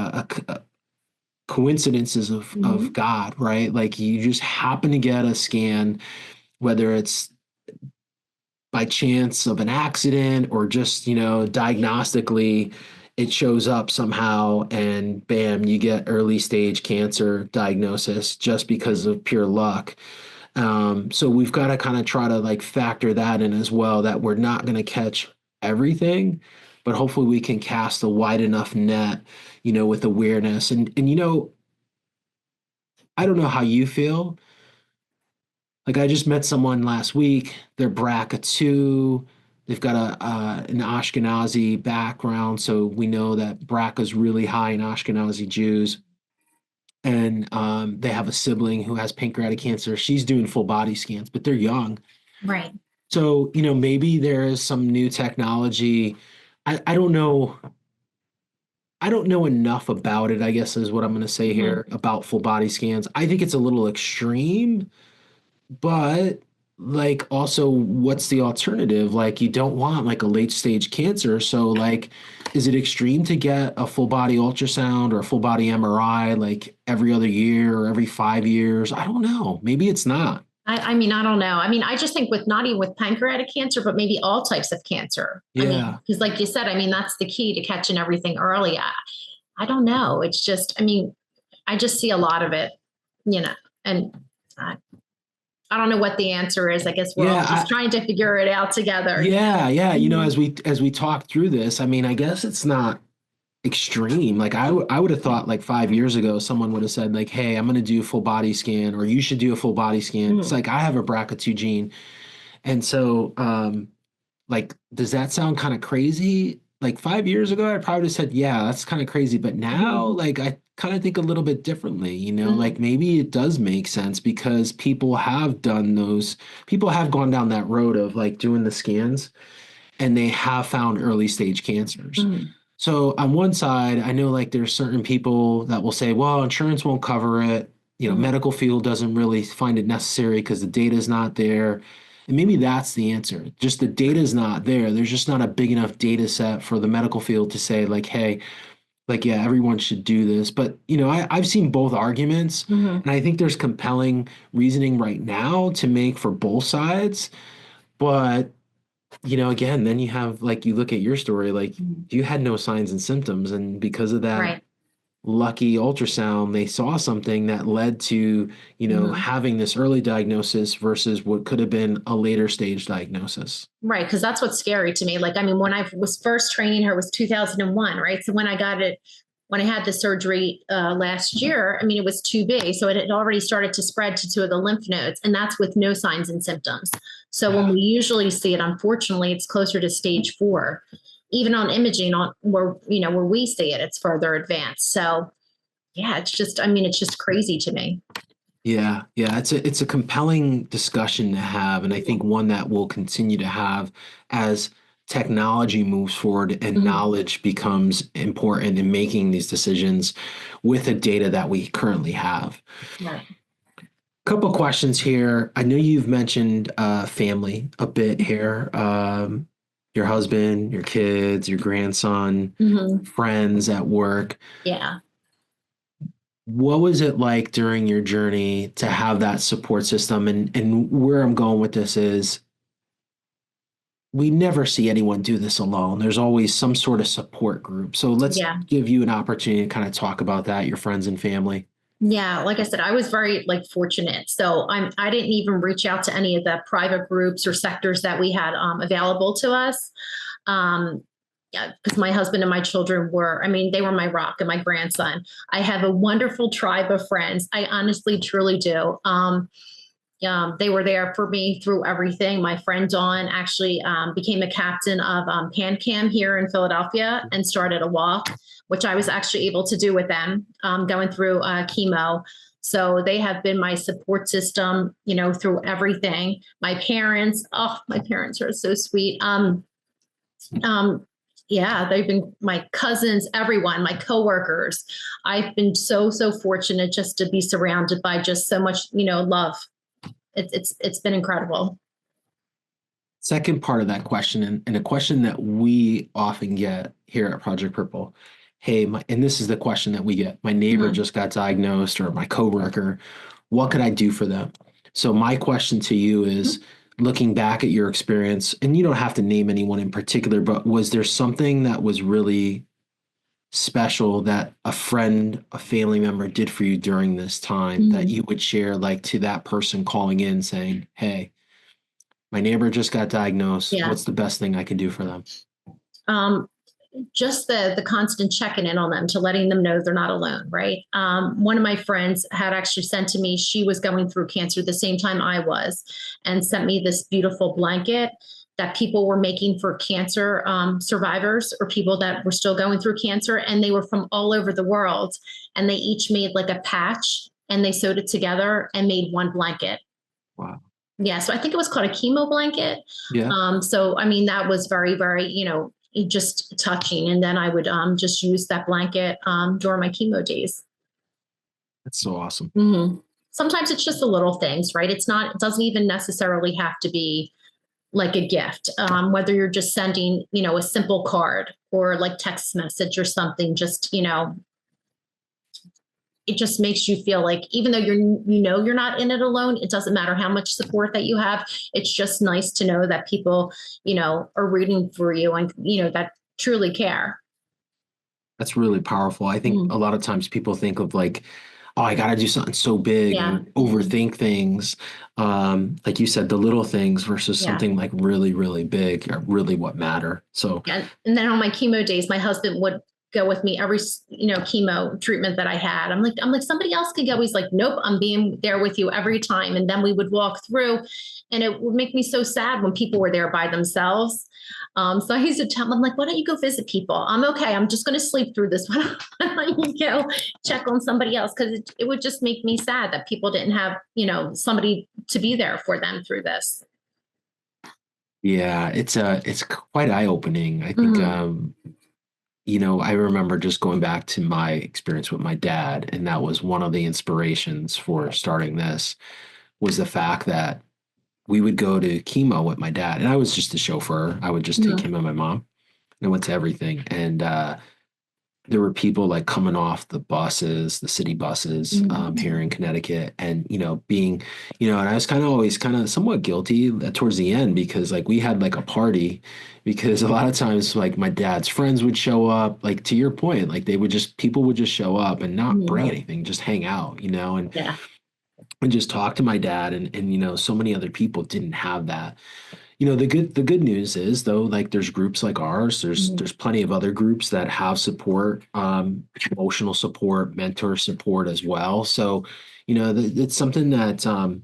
coincidences of Mhm. God, right? Like you just happen to get a scan, whether it's by chance of an accident or just, diagnostically, it shows up somehow and bam, you get early stage cancer diagnosis just because of pure luck. So we've got to kind of try to like factor that in as well, that we're not going to catch everything, but hopefully we can cast a wide enough net, with awareness. And I don't know how you feel. Like I just met someone last week. They're BRCA2. They've got an Ashkenazi background, so we know that BRCA is really high in Ashkenazi Jews. And they have a sibling who has pancreatic cancer. She's doing full body scans, but they're young. Right. So, maybe there is some new technology. I don't know. I don't know enough about it, I guess is what I'm going to say Mhm. here about full body scans. I think it's a little extreme, but like also what's the alternative? Like you don't want like a late stage cancer. So like, is it extreme to get a full body ultrasound or a full body MRI like every other year or every 5 years? I don't know. Maybe it's not. I mean, I don't know. I mean, I just think with not even with pancreatic cancer, but maybe all types of cancer. I mean, Yeah. because like you said, I mean, that's the key to catching everything early. I don't know. It's just, I mean, I just see a lot of it, and I, I don't know what the answer is. I guess we're all just Yeah. trying to figure it out together. Yeah. Yeah. Mhm. As we talk through this, I mean, I guess it's not extreme. Like I would have thought like 5 years ago, someone would have said like, "Hey, I'm going to do a full body scan," or "You should do a full body scan." It's Mhm. like I have a BRCA2 gene, and so like, does that sound kind of crazy? Like 5 years ago, I probably would have said, "Yeah, that's kind of crazy." But now, Mhm. like, I kind of think a little bit differently. Like Mhm. maybe it does make sense because people have done those. People have gone down that road of like doing the scans and they have found early stage cancers. Mhm. So on one side, I know like there's certain people that will say, well, insurance won't cover it. Mhm. Medical field doesn't really find it necessary because the data is not there. And maybe that's the answer. Just the data is not there. There's just not a big enough data set for the medical field to say like, hey, like, yeah, everyone should do this. But, I've seen both arguments Mhm. and I think there's compelling reasoning right now to make for both sides. But again, then you have like you look at your story, like Mhm. you had no signs and symptoms, and because of that Right. lucky ultrasound, they saw something that led to, Mhm. having this early diagnosis versus what could have been a later stage diagnosis. Right. Because that's what's scary to me. Like, I mean, when I was first training her was 2001, right? So when I got it when I had the surgery last year, I mean, it was 2B. So it had already started to spread to 2 of the lymph nodes, and that's with no signs and symptoms. So when we usually see it, unfortunately, it's closer to stage 4. Even on imaging, on where we see it, it's further advanced. So yeah, it's just, I mean, it's just crazy to me. Yeah, yeah, it's a compelling discussion to have, and I think one that we'll continue to have as technology moves forward and knowledge becomes important in making these decisions with the data that we currently have. Right. Couple questions here. I know you've mentioned family a bit here. Your husband, your kids, your grandson, friends at work. Yeah. What was it like during your journey to have that support system? And where I'm going with this is we never see anyone do this alone. There's always some sort of support group. So let's Yeah. give you an opportunity to kind of talk about that, your friends and family. Yeah, like I said, I was very fortunate. So I didn't even reach out to any of the private groups or sectors that we had available to us. Yeah, because my husband and my children were, I mean, they were my rock and my grandson. I have a wonderful tribe of friends. I honestly, truly do. They were there for me through everything. My friend Dawn actually became a captain of PanCam here in Philadelphia and started a walk, which I was actually able to do with them going through chemo. So they have been my support system, through everything. My parents are so sweet. Yeah, they've been my cousins, everyone, my coworkers. I've been so, so fortunate just to be surrounded by just so much, love. It's been incredible. Second part of that question, and a question that we often get here at Project Purple. Hey, and this is the question that we get. My neighbor just got diagnosed, or my coworker. What could I do for them? So my question to you is, looking back at your experience, and you don't have to name anyone in particular, but was there something that was really special that a friend, a family member did for you during this time that you would share, like to that person calling in saying, hey, my neighbor just got diagnosed. Yeah. What's the best thing I can do for them? Just the constant checking in on them, to letting them know they're not alone, right? One of my friends had actually sent to me, she was going through cancer the same time I was, and sent me this beautiful blanket that people were making for cancer survivors or people that were still going through cancer. And they were from all over the world. And they each made like a patch and they sewed it together and made one blanket. Wow. Yeah. So I think it was called a chemo blanket. Yeah. So, I mean, that was very, very, just touching. And then I would just use that blanket during my chemo days. That's so awesome. Sometimes it's just the little things, right? It doesn't even necessarily have to be like a gift, whether you're just sending, a simple card or like text message or something, just, it just makes you feel like, even though you're not in it alone, it doesn't matter how much support that you have. It's just nice to know that people, are rooting for you and, that truly care. That's really powerful. I think a lot of times people think of like, oh, I got to do something so big and overthink things. Like you said, the little things versus something like really, really big are really what matter. So, and then on my chemo days, my husband would go with me every, chemo treatment that I had. I'm like, somebody else could go. He's like, nope, I'm being there with you every time. And then we would walk through, and it would make me so sad when people were there by themselves. So I used to tell him, I'm like, why don't you go visit people? I'm okay. I'm just going to sleep through this. Why don't you go check on somebody else? Because it would just make me sad that people didn't have, somebody to be there for them through this. yeah, it's quite eye-opening. I think, I remember just going back to my experience with my dad, and that was one of the inspirations for starting this, was the fact that we would go to chemo with my dad, and I was just a chauffeur. I would just take him and my mom, and I went to everything. And there were people like coming off the buses, the city buses here in Connecticut, and being, and I was always somewhat guilty towards the end, because like we had like a party, because a lot of times like my dad's friends would show up, like to your point, like people would just show up and not bring anything, just hang out, and just talk to my dad, and so many other people didn't have that. the good news is though, like there's groups like ours, there's plenty of other groups that have support, emotional support, mentor support as well. So, it's something that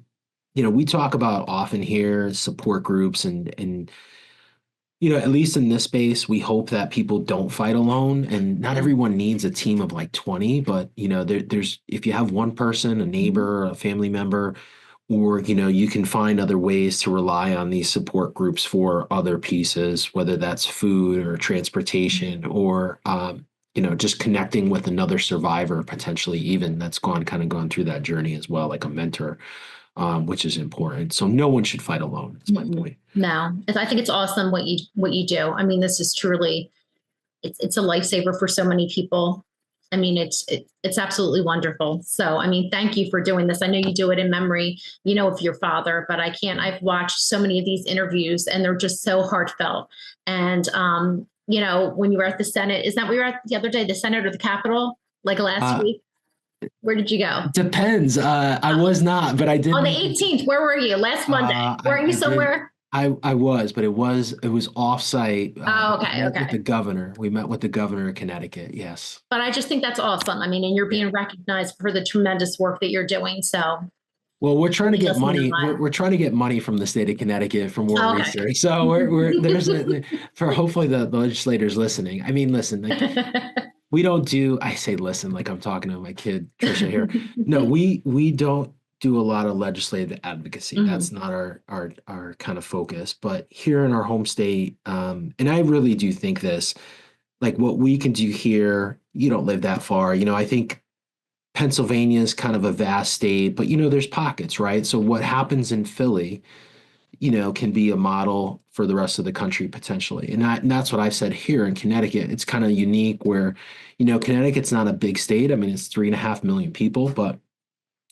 we talk about often here, support groups and at least in this space, we hope that people don't fight alone. And not everyone needs a team of like 20, but there's if you have one person, a neighbor, a family member, or you can find other ways to rely on these support groups for other pieces, whether that's food or transportation or just connecting with another survivor potentially even that's gone through that journey as well, like a mentor, which is important. So no one should fight alone. That's my point. No, I think it's awesome what you do. I mean, this is truly it's a lifesaver for so many people. I mean, it's absolutely wonderful. So, I mean, thank you for doing this. I know you do it in memory, of your father, but I've watched so many of these interviews and they're just so heartfelt. And, when you were at the Senate, is that where you were at the other day, the Senate or the Capitol, like last week? Where did you go? Depends. I was not, but I did. On the 18th, where were you? Last Monday. Weren't you somewhere? I was, but it was offsite. Okay. With the governor. We met with the governor of Connecticut. Yes. But I just think that's awesome. I mean, and you're being recognized for the tremendous work that you're doing. So. Well, we're trying to get money. We're trying to get money from the state of Connecticut for more research. So for hopefully the legislators listening. I mean, listen, we don't do. I say listen like I'm talking to my kid Trisha here. No, we don't do a lot of legislative advocacy. That's not our kind of focus. But here in our home state, and I really do think this, like what we can do here. You don't live that far. I think Pennsylvania is kind of a vast state, but there's pockets, right? So what happens in Philly, can be a model for the rest of the country potentially. And that's what I've said here in Connecticut. It's kind of unique where, Connecticut's not a big state. I mean, it's 3.5 million people, but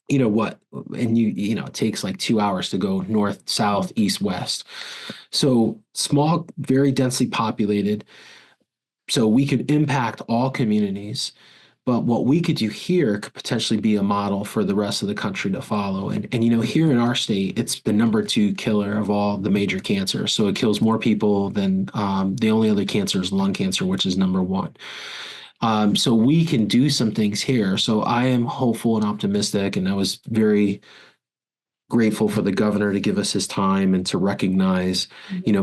what, and it takes like 2 hours to go north, south, east, west. So small, very densely populated. So we could impact all communities. But what we could do here could potentially be a model for the rest of the country to follow. And here in our state, it's the number 2 killer of all the major cancers. So it kills more people than the only other cancer is lung cancer, which is number 1. So we can do some things here. So I am hopeful and optimistic, and I was very grateful for the governor to give us his time and to recognize,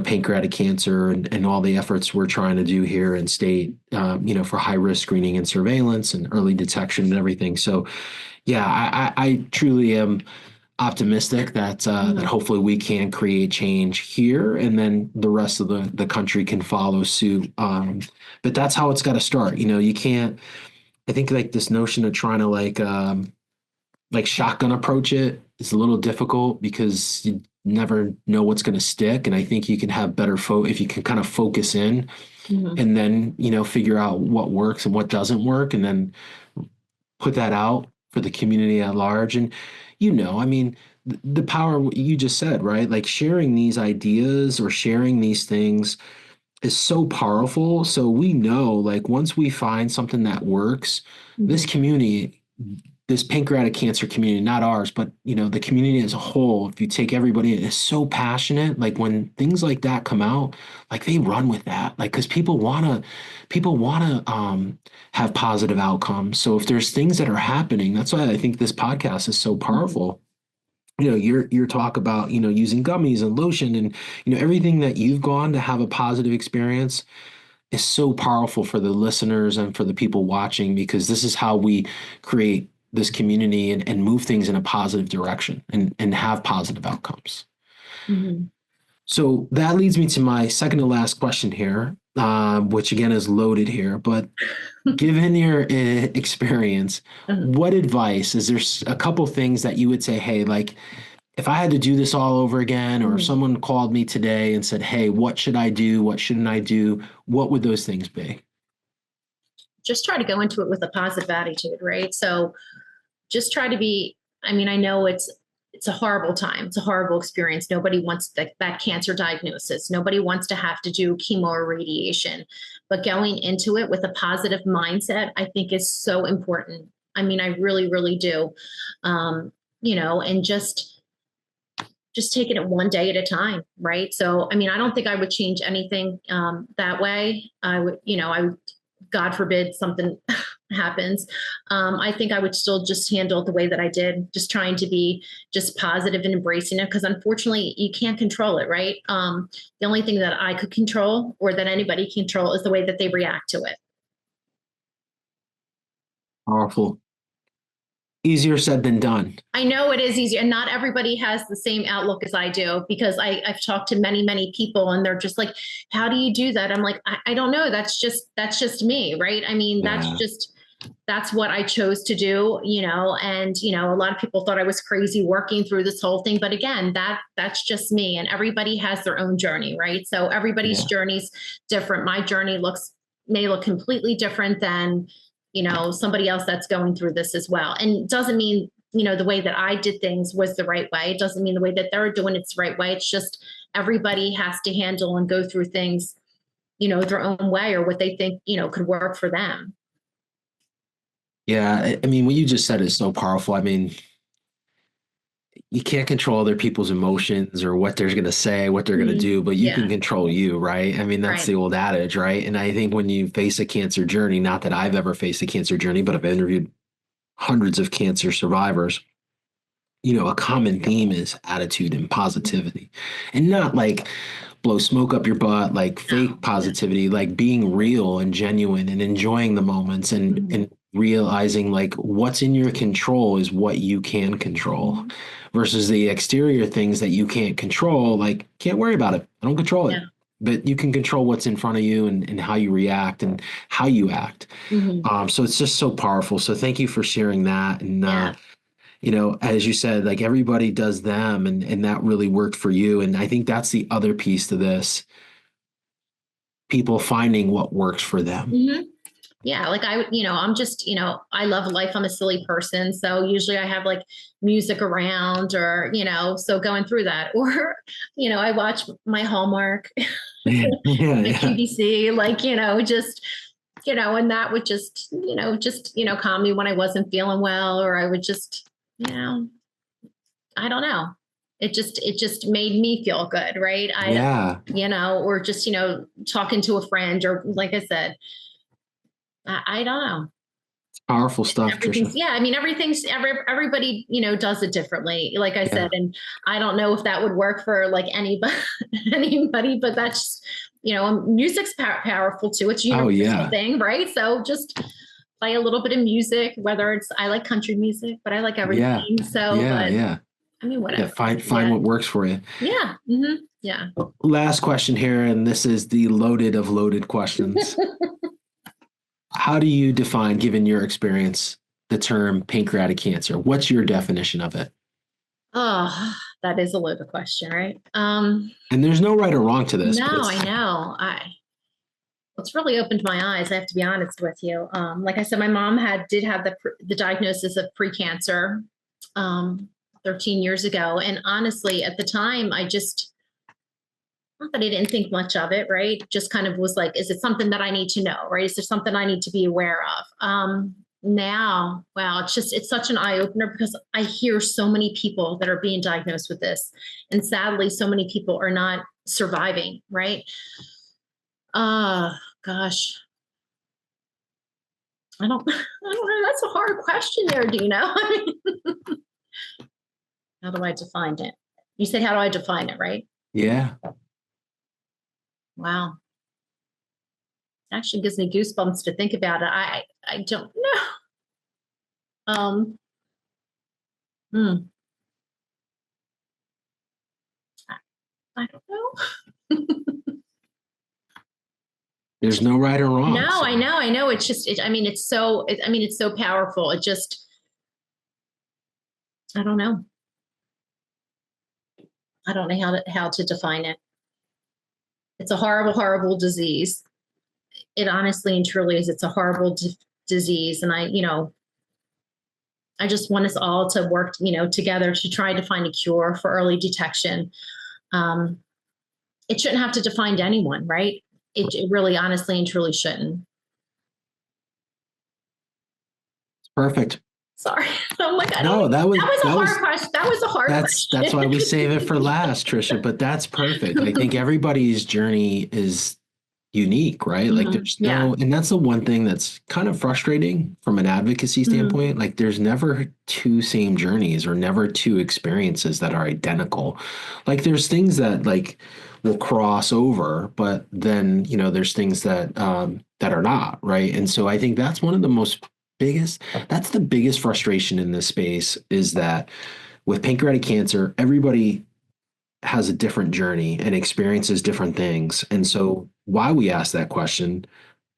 pancreatic cancer and all the efforts we're trying to do here in state, for high risk screening and surveillance and early detection and everything. So, yeah, I truly am optimistic that that hopefully we can create change here, and then the rest of the country can follow suit. But that's how it's got to start. You can't. I think like this notion of trying to like shotgun approach it is a little difficult because you never know what's going to stick. And I think you can have better if you can kind of focus in and then, figure out what works and what doesn't work, and then put that out for the community at large. And, I mean, the power you just said, right? Like sharing these ideas or sharing these things is so powerful. So we know, like, once we find something that works, this community, this pancreatic cancer community, not ours, but the community as a whole, if you take everybody, is so passionate. Like when things like that come out, like they run with that, like, because people wanna have positive outcomes. So if there's things that are happening, that's why I think this podcast is so powerful. Your talk about using gummies and lotion and everything that you've gone to have a positive experience is so powerful for the listeners and for the people watching, because this is how we create this community and move things in a positive direction and have positive outcomes. So that leads me to my second to last question here, which again is loaded here, but given your experience, what advice, is there a couple things that you would say, hey, like if I had to do this all over again, or if someone called me today and said, hey, what should I do? What shouldn't I do? What would those things be? Just try to go into it with a positive attitude, right? So just try to be, I mean, I know it's a horrible time. It's a horrible experience. Nobody wants that cancer diagnosis. Nobody wants to have to do chemo or radiation, but going into it with a positive mindset, I think is so important. I mean, I really, really do. And just just taking it one day at a time. Right. So, I mean, I don't think I would change anything that way. I would, God forbid something happens. I think I would still just handle it the way that I did, just trying to be just positive and embracing it. Because unfortunately, you can't control it, right? The only thing that I could control, or that anybody can control, is the way that they react to it. Powerful. Easier said than done. I know it is easier, and not everybody has the same outlook as I do, because I've talked to many, many people, and they're just like, how do you do that? I'm like, I don't know. That's just me. Right. I mean, that's what I chose to do, and, a lot of people thought I was crazy working through this whole thing. But again, that's just me, and everybody has their own journey. Right. So everybody's journey's different. My journey may look completely different than, somebody else that's going through this as well. And doesn't mean, the way that I did things was the right way. It doesn't mean the way that they're doing it's the right way. It's just everybody has to handle and go through things, their own way, or what they think, could work for them. Yeah. I mean, what you just said is so powerful. I mean, you can't control other people's emotions or what they're going to say, what they're going to do, but you can control you, right? I mean, that's the old adage, right? And I think when you face a cancer journey, not that I've ever faced a cancer journey, but I've interviewed hundreds of cancer survivors, a common theme is attitude and positivity, and not like blow smoke up your butt, like fake positivity, like being real and genuine and enjoying the moments, and realizing like what's in your control is what you can control, versus the exterior things that you can't control. Like, can't worry about it. I don't control it. But you can control what's in front of you, and how you react and how you act. So it's just so powerful. So thank you for sharing that. And as you said, like everybody does them, and that really worked for you. And I think that's the other piece to this: people finding what works for them. Yeah, like I'm just, I love life. I'm a silly person. So usually I have like music around, or, so going through that, or, I watch my Hallmark, my QVC, like, just, and that would just, calm me when I wasn't feeling well, or I would just, I don't know. It just made me feel good. Right. Or just, talking to a friend, or like I said, I don't know. It's powerful stuff, Trisha. Yeah. I mean, everybody, does it differently, like I said, and I don't know if that would work for like anybody, but that's, music's powerful too. It's a universal thing, right? So just play a little bit of music, whether I like country music, but I like everything. So, I mean, whatever. Find what works for you. Yeah. Yeah. Last question here, and this is the loaded of loaded questions. How do you define, given your experience, the term pancreatic cancer? What's your definition of it? Oh, that is a loaded question, right? And there's no right or wrong to this. No, I know. It's really opened my eyes. I have to be honest with you. Like I said, my mom did have the diagnosis of precancer 13 years ago, and honestly, at the time, not that I didn't think much of it, right? Just kind of was like, is it something that I need to know, right? Is there something I need to be aware of? Now, wow, it's such an eye opener, because I hear so many people that are being diagnosed with this. And sadly, so many people are not surviving, right? Gosh. I don't know. That's a hard question there, Dino. How do I define it? You said, how do I define it, right? Yeah. Wow. Actually gives me goosebumps to think about it. I don't know. I don't know. There's no right or wrong. No, so. I know. It's just, it's so powerful. It just, I don't know. I don't know how to define it. It's a horrible, horrible disease. It honestly and truly is. It's a horrible disease. And I just want us all to work, together to try to find a cure for early detection. It shouldn't have to define anyone, right? It really, honestly and truly shouldn't. Perfect. Sorry. I'm like, I No, don't, that was that was a hard question. That was a hard that's why question. we save it for last, Trisha, but that's perfect. I think everybody's journey is unique, right? Like Mhm. there's Yeah. no, and that's the one thing that's kind of frustrating from an advocacy Mhm. standpoint. Like there's never two same journeys or never two experiences that are identical. Like there's things that like will cross over, but then, there's things that are not, right? And so I think that's one of the that's the biggest frustration in this space is that with pancreatic cancer, everybody has a different journey and experiences different things. And so, why we ask that question,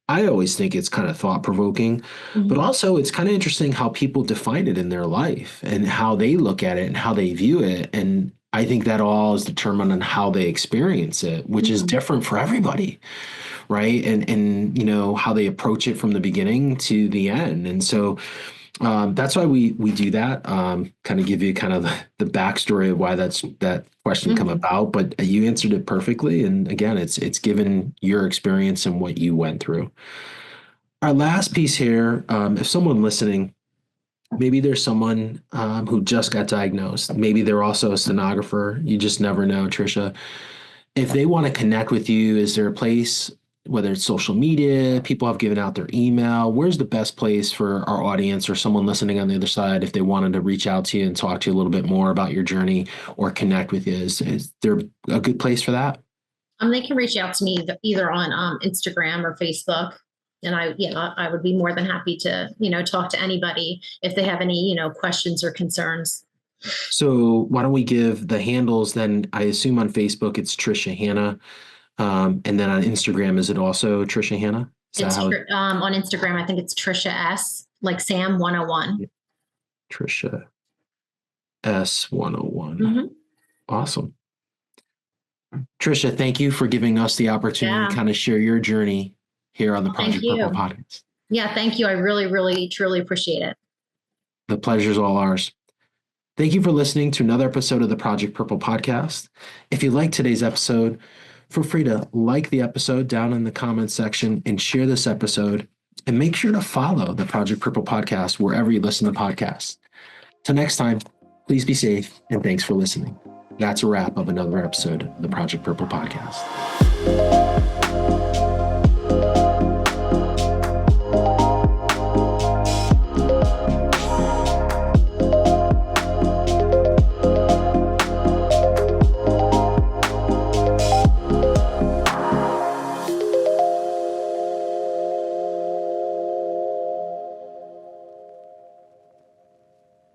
I always think it's kind of thought provoking, but Mhm. also it's kind of interesting how people define it in their life and how they look at it and how they view it. And I think that all is determined on how they experience it, which is Mhm. different for everybody, right? And how they approach it from the beginning to the end. And so that's why we do that. Kind of give you kind of the backstory of why that question come Mhm. about. But you answered it perfectly, and again, it's given your experience and what you went through. Our last piece here, if someone listening, maybe there's someone who just got diagnosed, maybe they're also a stenographer. You just never know, Trisha. If they want to connect with you, is there a place, whether it's social media, people have given out their email, where's the best place for our audience or someone listening on the other side if they wanted to reach out to you and talk to you a little bit more about your journey or connect with you? Is there a good place for that? They can reach out to me either on Instagram or Facebook. And I would be more than happy to, talk to anybody if they have any, questions or concerns. So why don't we give the handles then? I assume on Facebook it's Tricia Hanna. And then on Instagram, is it also Tricia Hanna? Is that It's how on Instagram. I think it's Trisha S, like Sam 101. Tricia S101? Mm-hmm. Awesome. Trisha, thank you for giving us the opportunity to Yeah. kind of share your journey here on the Thank Project Purple you. podcast. Yeah. Thank you. I really, really, truly appreciate it. The pleasure's all ours. Thank you for listening to another episode of the Project Purple podcast. If you like today's episode, feel free to like the episode down in the comments section and share this episode. And make sure to follow the Project Purple podcast wherever you listen to podcasts. Till next time, please be safe and thanks for listening. That's a wrap of another episode of the Project Purple podcast.